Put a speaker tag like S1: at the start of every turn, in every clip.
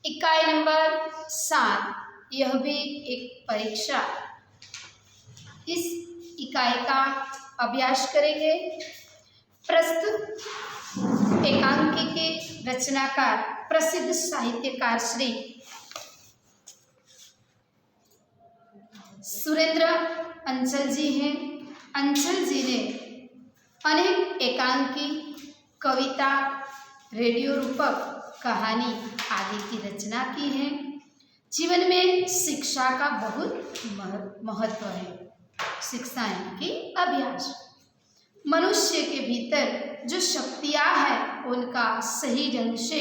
S1: इकाई नंबर 7, यह भी एक परीक्षा। इस इकाई का अभ्यास करेंगे। प्रस्तुत एकांकी के रचनाकार प्रसिद्ध साहित्यकार श्री सुरेंद्र अंचल जी हैं। अंचल जी ने अनेक एकांकी, कविता, रेडियो रूपक, कहानी आदि की रचना की है। जीवन में शिक्षा का बहुत महत्व है। शिक्षा यानी कि अभ्यास। मनुष्य के भीतर जो शक्तियां हैं उनका सही ढंग से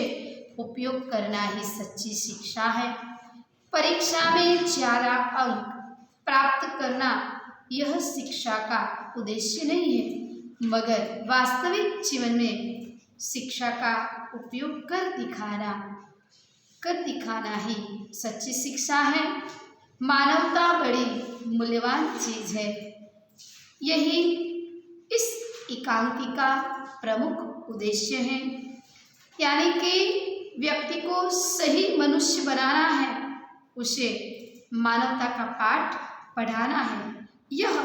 S1: उपयोग करना ही सच्ची शिक्षा है। परीक्षा में ज़्यादा अंक प्राप्त करना यह शिक्षा का उद्देश्य नहीं है, मगर वास्तविक जीवन में शिक्षा का उपयोग कर दिखाना ही सच्ची शिक्षा है। मानवता बड़ी मूल्यवान चीज है। यही इस एकांकी का प्रमुख उद्देश्य है, यानी कि व्यक्ति को सही मनुष्य बनाना है, उसे मानवता का पाठ पढ़ाना है। यह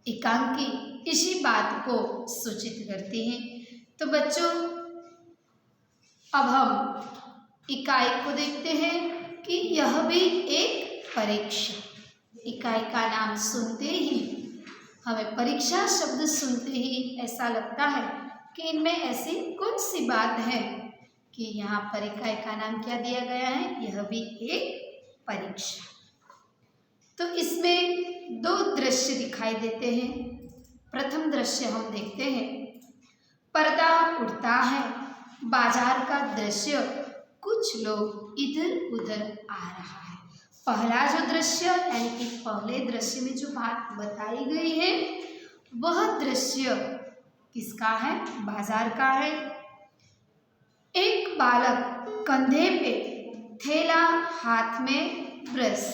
S1: एकांकी इसी बात को सूचित करती है। तो बच्चों, अब हम इकाई को देखते हैं कि यह भी एक परीक्षा। इकाई का नाम सुनते ही हमें परीक्षा शब्द सुनते ही ऐसा लगता है कि इनमें ऐसी कौन सी बात है कि यहाँ पर इकाई का नाम क्या दिया गया है, यह भी एक परीक्षा। तो इसमें दो दृश्य दिखाई देते हैं। प्रथम दृश्य हम देखते हैं, पर्दा उड़ता है, बाजार का दृश्य, कुछ लोग इधर उधर आ रहा है। पहला जो दृश्य यानी कि पहले दृश्य में जो बात बताई गई है वह दृश्य किसका है? बाजार का है। एक बालक कंधे पे थैला, हाथ में ब्रश।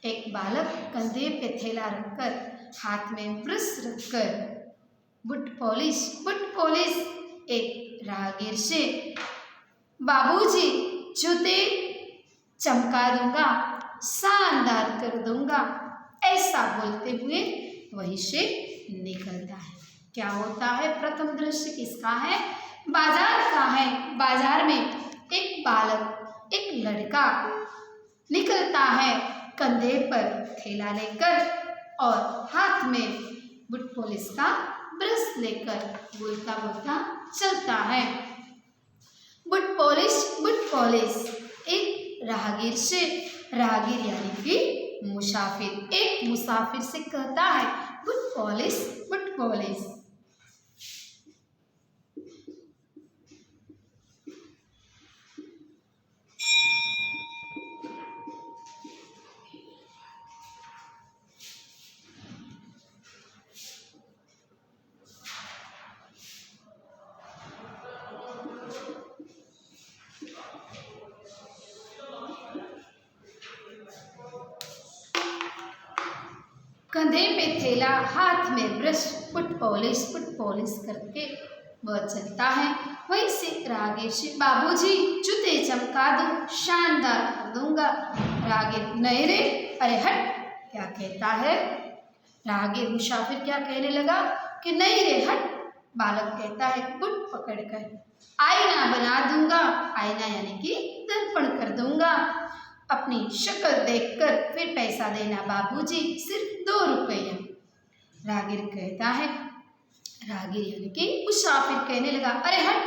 S1: एक बालक कंधे पे थैला रखकर, हाथ में ब्रश रखकर बूट पॉलिश एक राहगीर से, बाबूजी जूते चमका दूंगा, शानदार कर दूंगा, ऐसा बोलते हुए वहीं से निकलता है। क्या होता है? प्रथम दृश्य किसका है? बाजार का है। बाजार में एक बालक, एक लड़का निकलता है कंधे पर थैला लेकर और हाथ में बूट पॉलिश का ब्रश लेकर बोलता बोलता चलता है। बूट पॉलिश एक राहगीर से, राहगीर यानी कि मुसाफिर, एक मुसाफिर से कहता है बूट पॉलिश। कंधे पे थैला, हाथ में ब्रश, बूट पॉलिश करके वह चलता है। वहीं से राहगीर से, बाबूजी जूते चमका दूं, शानदार कर दूंगा। राहगीर, नहीं रे, अरे हट। क्या कहता है राहगीर? मुसाफिर क्या कहने लगा कि नहीं रे हट। बालक कहता है बूट पकड़कर, आईना बना दूंगा। आईना यानी कि दर्पण कर दूंगा। अपनी शक्ल देखकर फिर पैसा देना बाबूजी, सिर्फ 2 रुपये। राहगीर कहता है, राहगीर यानी कि मुसाफिर कहने लगा, अरे हट,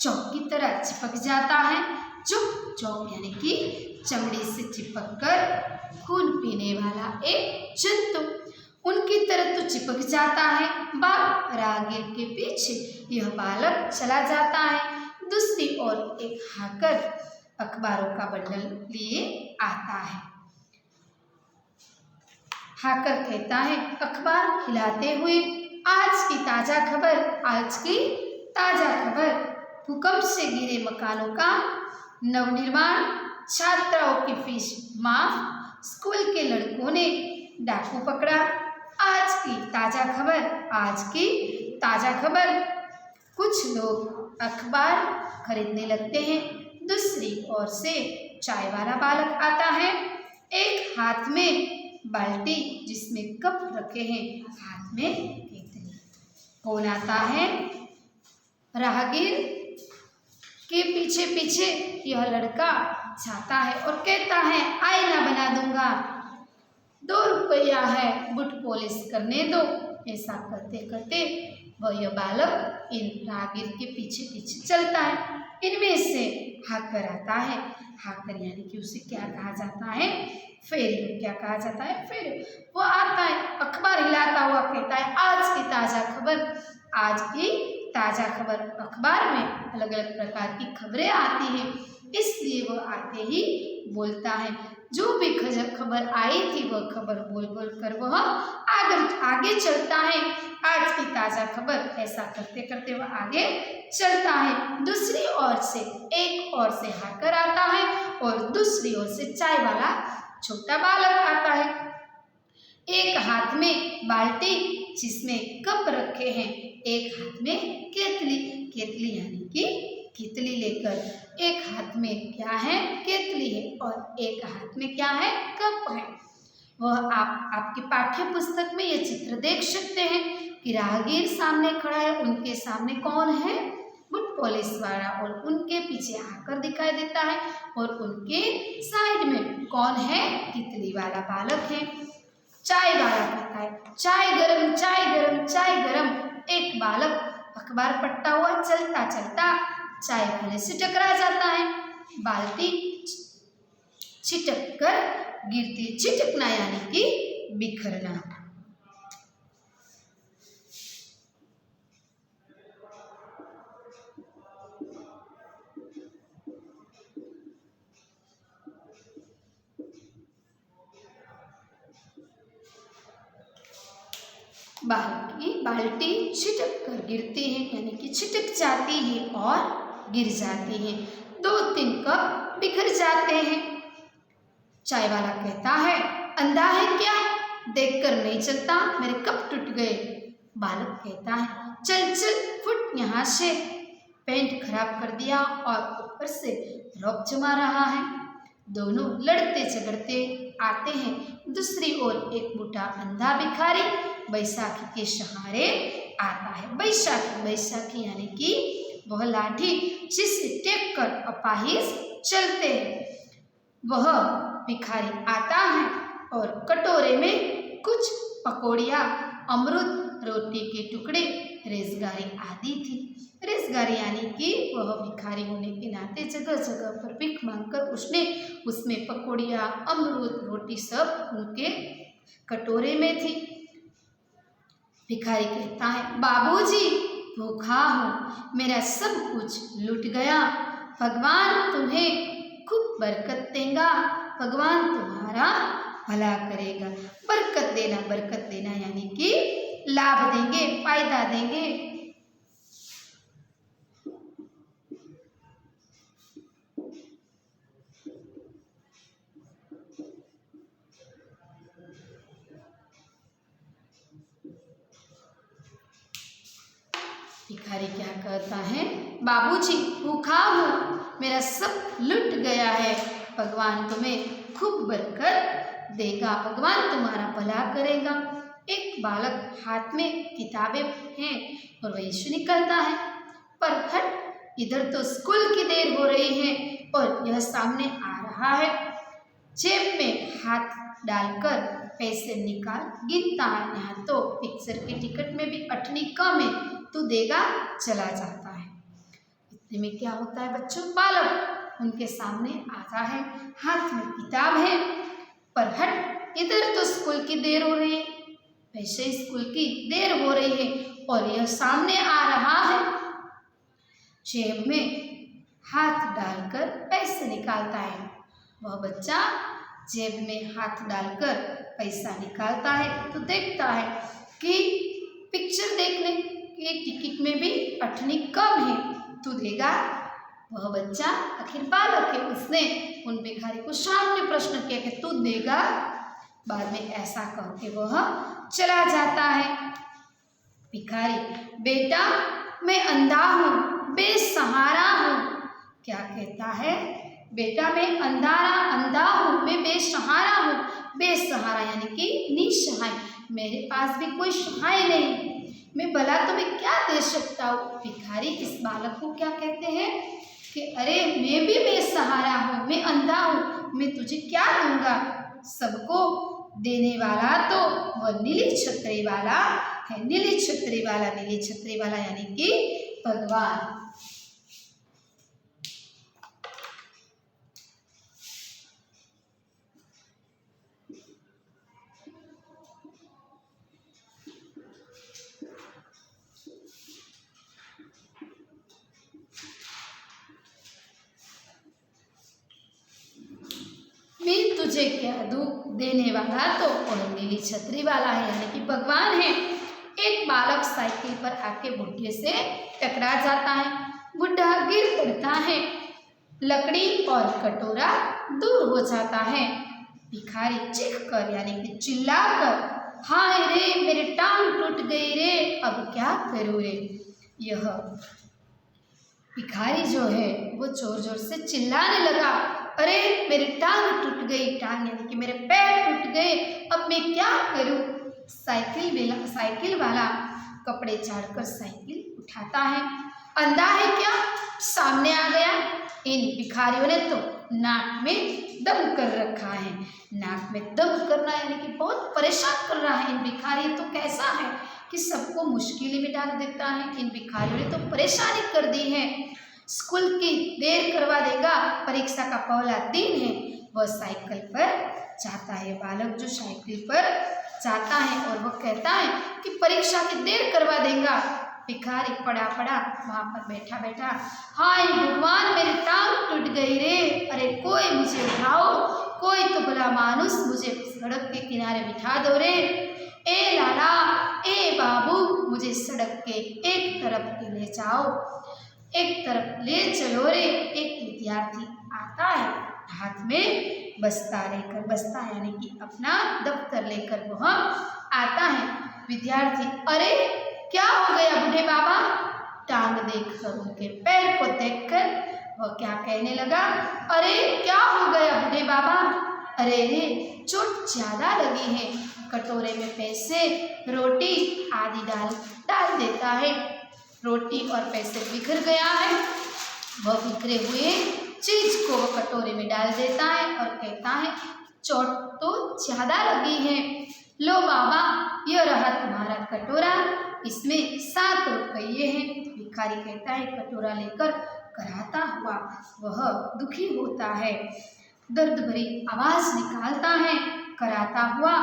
S1: चौक की तरह चिपक जाता है। चौक यानी कि चमड़ी से चिपक कर खून पीने वाला एक जंतु, उनकी तरह तो चिपक जाता है। राहगीर के पीछे यह बालक चला जाता है। दूसरी ओर एक हाकर अखबारों का बंडल लिए आता है। हाकर कहता है अखबार खिलाते हुए, आज की ताजा खबर, भूकंप से गिरे मकानों का नवनिर्माण, छात्राओं की फीस माफ, स्कूल के लड़कों ने डाकू पकड़ा। आज की ताजा खबर। कुछ लोग अखबार खरीदने लगते हैं, दूसरी ओर से चाय वाला बालक आता है, एक हाथ में बाल्टी जिसमें कप रखे हैं, हाथ में केतली। कौन आता है? राहगीर के पीछे पीछे यह लड़का जाता है और कहता है आईना बना दूंगा, 2 रुपया है, बूट पॉलिश करने दो। ऐसा करते करते वह यह बालक इन राहगीर के पीछे पीछे चलता है। इनमें से हाकर आता है। हाकर यानी कि उसे क्या कहा जाता है? फेरियो। क्या कहा जाता है? फेरियो। वो आता है, अखबार हिलाता हुआ कहता है आज की ताज़ा खबर, आज की ताज़ा खबर। अखबार में अलग अलग प्रकार की खबरें आती हैं, इसलिए वह आते ही बोलता है, जो भी खबर आई थी वह खबर बोल बोल कर वह आगे चलता है, आज की ताज़ा खबर। ऐसा करते करते वह आगे चलता है। दूसरी ओर से एक ओर से हाकर आता है और दूसरी ओर से चाय वाला छोटा बालक आता है। एक हाथ में बाल्टी जिसमें कप रखे हैं, एक हाथ में केतली। केतली यानी कि केतली लेकर, एक हाथ में क्या है? केतली है और एक हाथ में क्या है? कप है। वह आपके पाठ्य पुस्तक में ये चित्र देख सकते हैं कि राहगीर सामने खड़ा है, उनके सामने कौन है? बूट पॉलिश वाला, और उनके पीछे हाकर दिखाई देता है और उनके साइड में कौन है? केतली वाला बालक है। चाय वाला कहता है चाय गरम, चाय गरम, चाय गरम। एक बालक अखबार पढ़ता हुआ चलता चलता चाय वाले से टकरा जाता है। बाल्टी छिटक कर गिरती। छिटकना यानी कि बिखरना। बाल्टी छिटक कर गिरती है यानी कि छिटक जाती है और गिर जाती है। 2-3 कप बिखर जाते हैं। चाय वाला कहता है अंधा है क्या, देखकर नहीं चलता, मेरे कप टूट गए। बालक कहता है चल चल फुट यहाँ से, पेंट खराब कर दिया और ऊपर से रौब जमा रहा है। दोनों लड़ते झगड़ते आते हैं। दूसरी ओर एक बूढ़ा अंधा भिखारी बैसाखी के सहारे आता है। बैसाखी यानी कि वह लाठी जिससे टेक कर अपाहिज चलते हैं। वह भिखारी आता है और कटोरे में कुछ पकौड़ियाँ, अमरूद, रोटी के टुकड़े, रेज़गारी आदि थी। रेज़गारी यानी कि वह भिखारी होने के नाते जगह जगह पर भीख मांगकर उसमें पकौड़ियाँ, अमरूद, रोटी सब उनके कटोरे में थी। भिखारी कहता है बाबूजी भूखा हूँ, मेरा सब कुछ लुट गया, भगवान तुम्हें खूब बरकत देगा, भगवान तुम्हारा भला करेगा। बरकत देना यानी कि लाभ देंगे, फायदा देंगे। भिखारी क्या कहता है बाबूजी भूखा हूँ, मेरा सब लुट गया है, भगवान तुम्हें खूब बरकत देगा, भगवान तुम्हारा भला करेगा। एक बालक हाथ में किताबें हैं और वही से निकलता है, पर हट इधर तो स्कूल की देर हो रही है और यह सामने आ रहा है। जेब में हाथ डालकर पैसे निकाल गिनता है। यहाँ तो पिक्चर के टिकट में भी 8 कम है, तू देगा, चला जाता है। इतने में क्या होता है बच्चों? बालक उनके सामने आता है, हाथ में किताब है, पर हट इधर तो स्कूल की देर हो रही है, वैसे स्कूल की देर हो रही है और यह सामने आ रहा है। जेब में हाथ डालकर पैसे निकालता है। वह बच्चा जेब में हाथ डालकर पैसा निकालता है तो देखता है कि पिक्चर देखने के टिकट में भी 8 कम है, तू देगा? वह बच्चा आखिर बालक है, उसने उन भिखारी को सामने प्रश्न किया कि तू देगा? बाद में ऐसा कह के वह चला जाता है। भिखारी बेटा मैं अंधा हूँ, बेसहारा हूँ, क्या कहता है? बेटा मैं अंधा हूँ, मैं बेसहारा हूँ। बेसहारा यानी कि निसहाय, मेरे पास भी कोई सहाय नहीं, मैं भला तुम्हें क्या दे सकता हूँ। भिखारी इस बालक को क्या कहते हैं कि अरे मैं भी बेसहारा हूँ, मैं अंधा हूँ, मैं तुझे क्या दूंगा। सबको देने वाला तो वह नीली छतरी वाला है। नीली छतरी वाला यानी कि भगवान। मैं तुझे क्या दूं, देने वाला तो और नीली छतरी वाला है यानी कि भगवान है। एक बालक साइकिल पर आके बुढ़े से टकरा जाता है। बुढ़ा गिर पड़ता है, लकड़ी और कटोरा दूर हो जाता है। भिखारी चीख कर यानी कि चिल्ला कर, हाय रे मेरी टांग टूट गई रे, अब क्या करूँ रे। यह भिखारी जो है वो जोर जोर से चिल्लाने लगा, अरे मेरी टांग टूट गई, टांग यानी कि मेरे पैर टूट गए, अब मैं क्या करूं। साइकिल वाला कपड़े झाड़कर साइकिल उठाता है। अंधा है क्या, सामने आ गया। इन भिखारियों ने तो नाक में दम कर रखा है। नाक में दम करना यानी कि बहुत परेशान कर रहा है। इन भिखारी तो कैसा है कि सबको मुश्किल में डाल देता है। इन भिखारियों ने तो परेशानी कर दी है। स्कूल की देर करवा देगा, परीक्षा का पहला दिन है। वह साइकिल पर जाता है। बालक जो साइकिल पर जाता है और वह कहता है कि परीक्षा की देर करवा देगा। भिखारी पड़ा वहां पर बैठा, हाय भगवान मेरी टांग टूट गई रे, अरे कोई मुझे उठाओ, कोई तो भला मानुस मुझे सड़क के किनारे बिठा दो रे। ए लाला, ए बाबू, मुझे सड़क के एक तरफ के ले जाओ, एक तरफ ले चलो रे। एक विद्यार्थी आता है, हाथ में बस्ता लेकर, बस्ता यानी कि अपना दफ्तर लेकर वह आता है। विद्यार्थी, अरे क्या हो गया बूढ़े बाबा। टांग देखकर, उनके पैर को देखकर वह क्या कहने लगा, अरे क्या हो गया बूढ़े बाबा। अरे रे चोट ज्यादा लगी है। कटोरे में पैसे, रोटी आदि डाल देता है। रोटी और पैसे बिखर गया है। वह बिखरे हुए चीज को वह कटोरे में डाल देता है और कहता है, चोट तो ज्यादा लगी है, लो बाबा यह रहा तुम्हारा कटोरा, इसमें 7 रुपये हैं। भिखारी कहता है, कटोरा लेकर कराता हुआ वह दुखी होता है, दर्द भरी आवाज निकालता है। कराता हुआ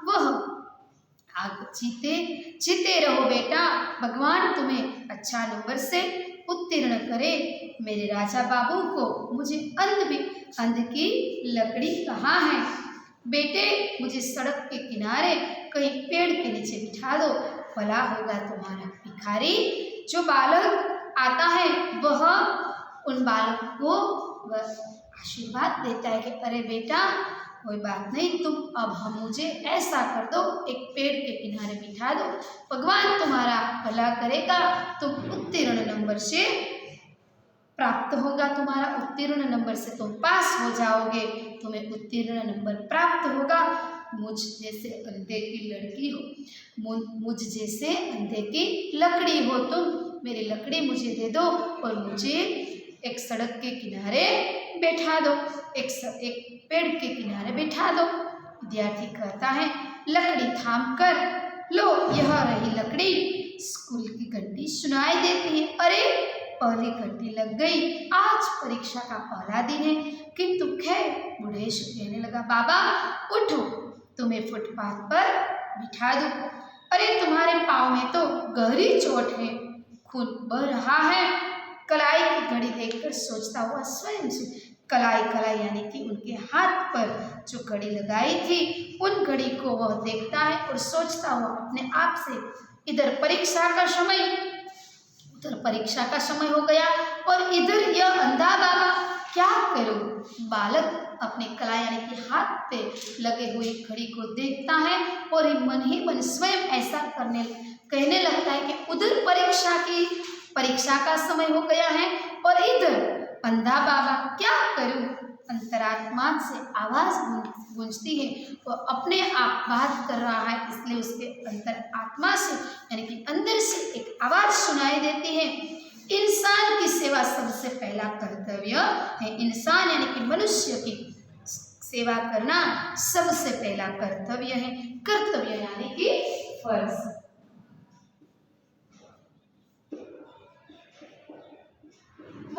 S1: वह आग जीते रहो बेटा, भगवान तुम्हें अच्छा नंबर से उत्तीर्ण करे। मेरे राजा बाबू को मुझे अंध की लकड़ी कहाँ है। बेटे मुझे सड़क के किनारे कहीं पेड़ के नीचे बिठा दो, भला होगा तुम्हारा। भिखारी जो बालक आता है वह उन बालक को आशीर्वाद देता है कि अरे बेटा कोई बात नहीं, तुम अब मुझे ऐसा कर दो, एक पेड़ के किनारे बिठा दो, भगवान तुम्हारा भला करेगा, तुम उत्तीर्ण नंबर से प्राप्त होगा, तुम्हारा उत्तीर्ण नंबर से तुम पास हो जाओगे, तुम्हें उत्तीर्ण नंबर प्राप्त होगा। मुझ जैसे अंधे की लड़की हो, मुझ जैसे अंधे की लकड़ी हो तुम, मेरी लकड़ी मुझे दे दो और मुझे एक सड़क के किनारे बैठा दो, एक पेड़ के किनारे बैठा दो। विद्यार्थी कहता है, लकड़ी थाम कर लो, यह रही लकड़ी। स्कूल की घंटी सुनाई देती है, अरे पहली घंटी लग गई, आज परीक्षा का पहला दिन है। किंतु खैर बुढ़े से कहने लगा, बाबा उठो, तुम्हें फुटपाथ पर बिठा दूं। अरे तुम्हारे पाँव में तो गहरी चोट है, खून बह रहा है। कलाई की घड़ी देखकर सोचता हुआ स्वयं से, कलाई यानी कि उनके हाथ पर जो घड़ी लगाई थी उन घड़ी को वह देखता है और सोचता हुआ अपने आप से, इधर परीक्षा का समय, उधर परीक्षा का समय हो गया और इधर यह अंधा बाबा, क्या करूं। बालक अपने कला यानी कि हाथ पे लगे हुए घड़ी को देखता है और मन ही मन स्वयं ऐसा कहने लगता है कि उधर परीक्षा का समय हो गया है और इधर अंधा बाबा क्या करूं, अंतरात्मा से आवाज गूंजती है। वो अपने आप बात कर रहा है, इसलिए उसके अंतर आत्मा से यानी कि अंदर से एक आवाज सुनाई देती है। इंसान की सेवा सबसे पहला कर्तव्य है। इंसान यानी कि मनुष्य की सेवा करना सबसे पहला कर्तव्य है। कर्तव्य यानी कि फर्ज।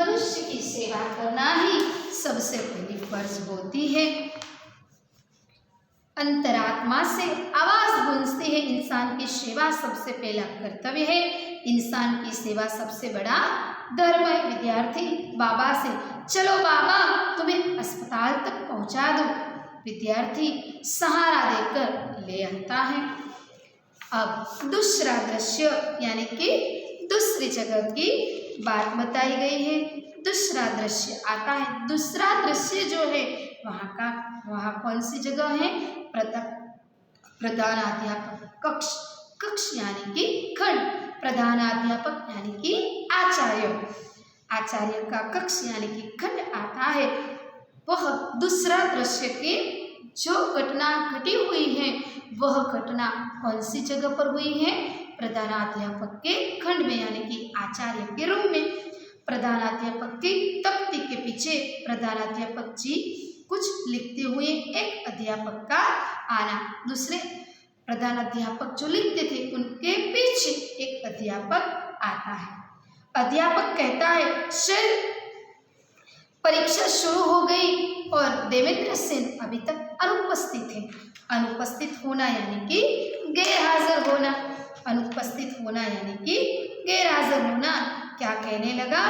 S1: मनुष्य की सेवा करना ही सबसे पहली फर्ज होती है। अंतरात्मा से आवाज गूंजती है, इंसान की सेवा सबसे पहला कर्तव्य है। इंसान की सेवा सबसे बड़ा धर्म है। विद्यार्थी बाबा से, चलो बाबा तुम्हें अस्पताल तक पहुंचा दो। विद्यार्थी सहारा देकर ले आता है। अब दूसरा दृश्य यानी कि दूसरी जगह की बात बताई गई है। दूसरा दृश्य आता है। दूसरा दृश्य जो है वहाँ कौन सी जगह है? प्रधानाध्यापक कक्ष। कक्ष यानी कि खंड। प्रधानाध्यापक यानी कि आचार्य। आचार्य का कक्ष यानी कि खंड आता है। वह दूसरा दृश्य की जो घटना घटी हुई है वह घटना कौन सी जगह पर हुई है? प्रधानाध्यापक के खंड में यानी कि आचार्य के रूम में। प्रधानाध्यापक की तख्ती के पीछे प्रधानाध्यापक जी कुछ लिखते हुए, एक अध्यापक का आना। दूसरे प्रधानाध्यापक जो लिखते थे उनके पीछे एक अध्यापक आता है। अध्यापक कहता है, सर परीक्षा शुरू हो गई और देवेंद्र सेन अभी तक अनुपस्थित है। अनुपस्थित होना यानी कि गैरहाजिर होना। अनुपस्थित होना यानी कि गैरहाजिर होना। क्या कहने लगा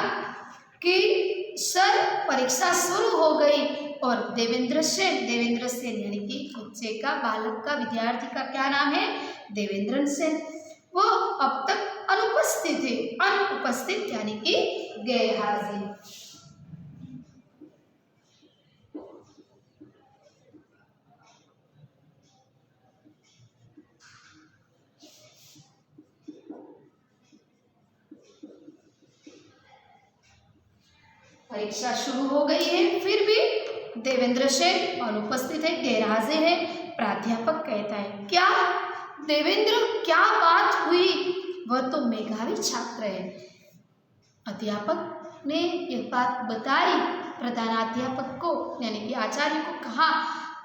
S1: कि सर परीक्षा शुरू हो गई और देवेंद्र सेन यानी कि बच्चे का, बालक का, विद्यार्थी का क्या नाम है? देवेंद्र सेन। वो अब तक अनुपस्थित है। अनुपस्थित यानी कि गैरहाजिर। परीक्षा शुरू हो गई है फिर भी देवेंद्र सेन अनुपस्थित है, गैरहाजिर है। प्राध्यापक कहता है, क्या देवेंद्र क्या बात हुई? वह तो मेधावी छात्र है। अध्यापक ने यह बात बताई प्रधानाध्यापक को यानी कि आचार्य को, कहा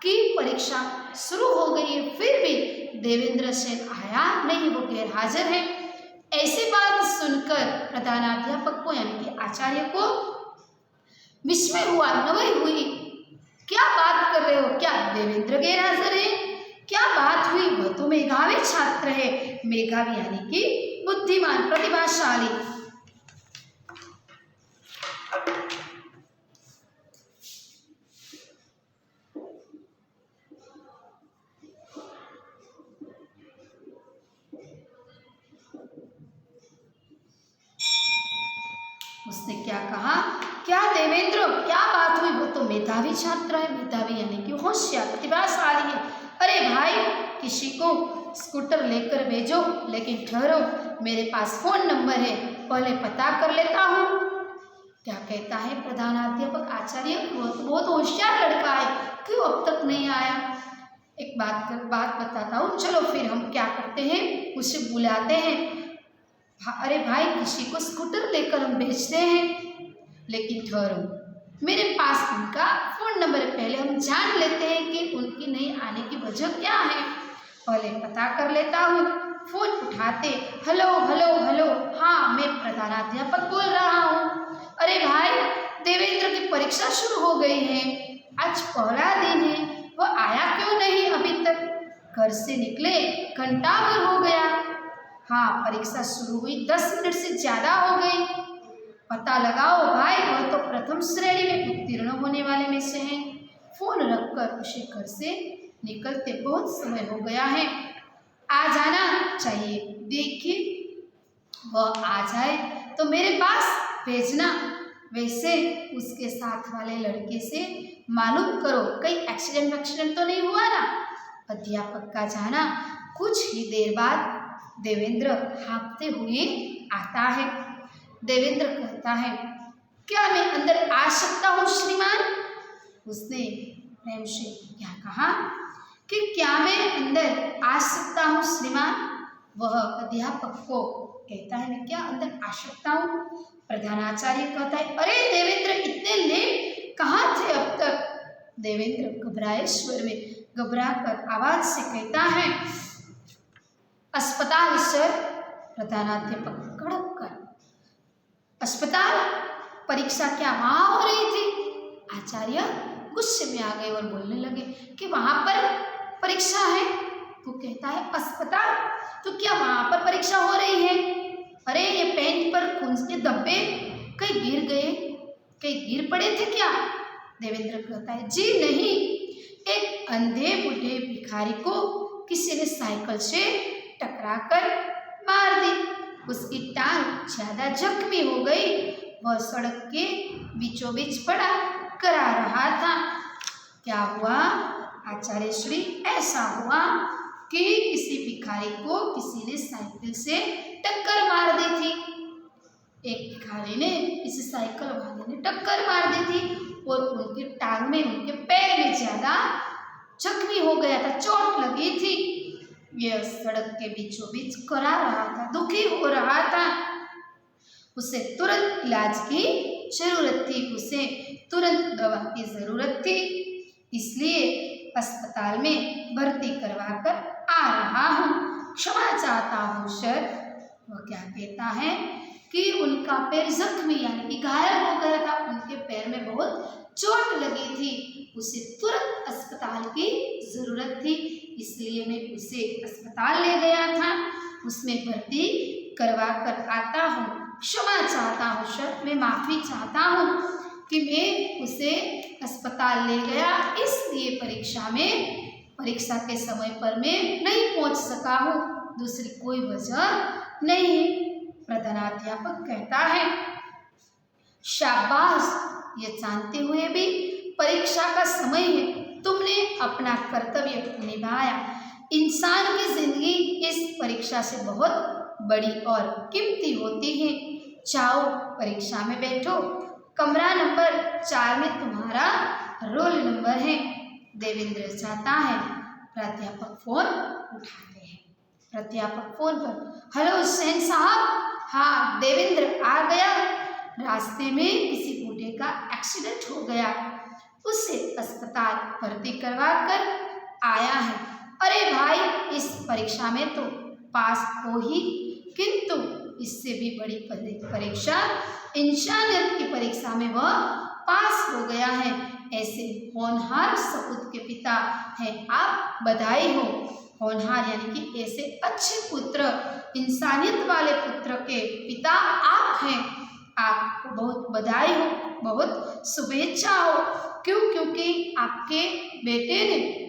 S1: कि परीक्षा शुरू हो गई है फिर भी देवेंद्र सेन आया नहीं, वो गैरहाजिर है। ऐसी बात सुनकर प्रधानाध्यापक को यानी कि आचार्य को विस्मय हुआ, नवाई हुई। क्या बात कर रहे हो? क्या देवेंद्र गैरहाजिर है? क्या बात हुई? वह तो मेधावी छात्र है। मेधावी यानी कि बुद्धिमान, प्रतिभाशाली। उसने क्या कहा? क्या देवेंद्र क्या बात हुई? वो तो मेधावी छात्र है। मेधावी यानी कि होशियार, प्रतिभाशाली है। अरे भाई किसी को स्कूटर लेकर भेजो, लेकिन ठहरो मेरे पास फोन नंबर है, पहले पता कर लेता हूँ। क्या कहता है प्रधानाध्यापक आचार्य? वो तो बहुत होशियार लड़का है, क्यों अब तक नहीं आया? एक बात बताता हूँ, चलो फिर हम क्या करते हैं, उसे बुलाते हैं। अरे भाई किसी को स्कूटर लेकर हम भेजते हैं, लेकिन ठहरो मेरे पास उनका फोन नंबर है, पहले हम जान लेते हैं कि उनकी नहीं आने की वजह क्या है, पहले पता कर लेता हूँ। फोन उठाते, हेलो हेलो हेलो, हाँ मैं प्रधानाध्यापक बोल रहा हूँ। अरे भाई देवेंद्र की परीक्षा शुरू हो गई है, आज पहला दिन है, वो आया क्यों नहीं अभी तक? घर से निकले घंटा भर हो गया। हाँ परीक्षा शुरू हुई 10 मिनट से ज़्यादा हो गई। पता लगाओ भाई, वह तो प्रथम श्रेणी में उत्तीर्ण होने वाले में से हैं। फोन रखकर उसे घर से निकलते बहुत समय हो गया है, आ जाना चाहिए। देखिए वह आ जाए तो मेरे पास भेजना। वैसे उसके साथ वाले लड़के से मालूम करो कहीं एक्सीडेंट तो नहीं हुआ ना। अध्यापक का जाना कुछ ही देर बाद देवेंद्र हाँफते हुए आता है। देवेंद्र कहता है, क्या मैं अंदर आ सकता हूँ श्रीमान? उसने प्रेम से क्या कहा कि क्या मैं अंदर आ सकता हूँ श्रीमान? वह अध्यापक को कहता है मैं क्या अंदर आ सकता हूँ? प्रधानाचार्य कहता है अरे देवेंद्र इतने लेट कहाँ थे अब तक? देवेंद्र घबराए स्वर में घबरा कर आवाज से कहता है अस्पताल सर। प्रधानाध्यापक कड़क कर अस्पताल? परीक्षा क्या वहां हो रही थी? आचार्य गुस्से में आ गए और बोलने लगे कि वहां पर परीक्षा है। तो कहता है अस्पताल तो क्या वहां पर परीक्षा हो रही है? अरे ये पेन पर खून के धब्बे कहीं गिर गए, कहीं गिर पड़े थे क्या? देवेंद्र कहता है जी नहीं, एक अंधे बूढ़े भिखारी को किसी ने साइकिल से टकराकर मार दी। उसकी टांग ज्यादा जख्मी हो गई। वह सड़क के बीचों बीच पड़ा करा रहा था। क्या हुआ आचार्य श्री? ऐसा हुआ कि किसी भिखारी को किसी ने साइकिल से टक्कर मार दी थी। एक भिखारी ने किसी साइकिल वाले ने टक्कर मार दी थी और उनके टांग में उनके पैर में ज्यादा जख्मी हो गया था, चोट लगी थी। यह सड़क के बीचों बीच करा रहा था, दुखी हो रहा था। उसे तुरंत इलाज की जरूरत थी, उसे तुरंत दवा की जरूरत थी, इसलिए अस्पताल में भर्ती करवा कर आ रहा हूँ। क्षमा चाहता हूँ सर। वह क्या कहता है कि उनका पैर जख्मी यानी कि घायल हो गया था, उनके पैर में बहुत चोट लगी थी, उसे तुरंत अस्पताल की जरूरत थी, इसलिए मैं उसे अस्पताल ले गया था, उसमें भर्ती करवा कर आता हूँ। क्षमा चाहता हूँ सर, मैं माफ़ी चाहता हूँ कि मैं उसे अस्पताल ले गया, इसलिए परीक्षा के समय पर मैं नहीं पहुँच सका हूँ, दूसरी कोई वजह नहीं। प्रधानाध्यापक कहता है शाबाश, ये जानते हुए भी परीक्षा का समय है, तुमने अपना कर्तव्य निभाया। इंसान की जिंदगी इस परीक्षा से बहुत बड़ी और कीमती होती है। जाओ परीक्षा में बैठो, कमरा नंबर 4 में तुम्हारा रोल नंबर है। देवेंद्र जाता है। प्राध्यापक फोन उठाते हैं। प्राध्यापक फोन पर हेलो सेन साहब। हाँ देवेंद्र आ गया, रास्ते में किसी बूढ़े का एक्सीडेंट हो गया, उसे अस्पताल भर्ती करवा कर आया है। अरे भाई इस परीक्षा में तो पास हो ही, किंतु इससे भी बड़ी परीक्षा इंसानियत की परीक्षा में वह पास हो गया है। ऐसे होनहार सपूत के पिता हैं आप, बधाई हो। होनहार यानी कि ऐसे अच्छे पुत्र, इंसानियत वाले पुत्र के पिता आप हैं, आपको बहुत बधाई हो, बहुत शुभेच्छा हो। क्यों? क्योंकि आपके बेटे ने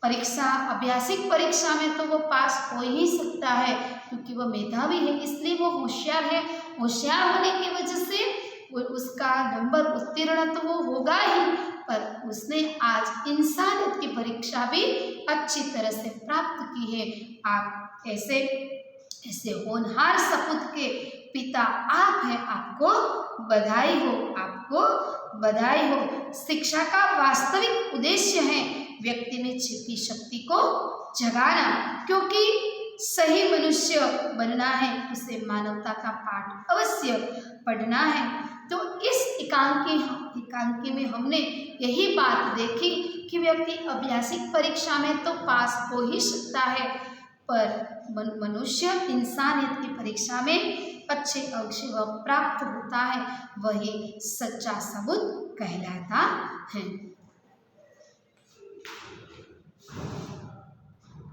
S1: परीक्षा अभ्यासिक परीक्षा में तो वो पास हो ही सकता है, क्योंकि वो मेधावी है, इसलिए वो होशियार है। होशियार होने की वजह से उसका नंबर उत्तीर्ण तो वो होगा ही, पर उसने आज इंसानियत की परीक्षा भी अच्छी तरह से प्राप्त की है। आप ऐसे होनहार सपूत के पिता आप हैं, आपको बधाई हो, आपको बधाई हो। शिक्षा का वास्तविक उद्देश्य है व्यक्ति में छिपी शक्ति को जगाना, क्योंकि सही मनुष्य बनना है, उसे मानवता का पाठ अवश्य पढ़ना है। तो इस एकांकी में हमने यही बात देखी कि व्यक्ति अभ्यासिक परीक्षा में तो पास हो ही सकता है, पर मनुष्य इंसानियत की परीक्षा में अच्छे अक्षर प्राप्त होता है, वही सच्चा सबूत कहलाता है।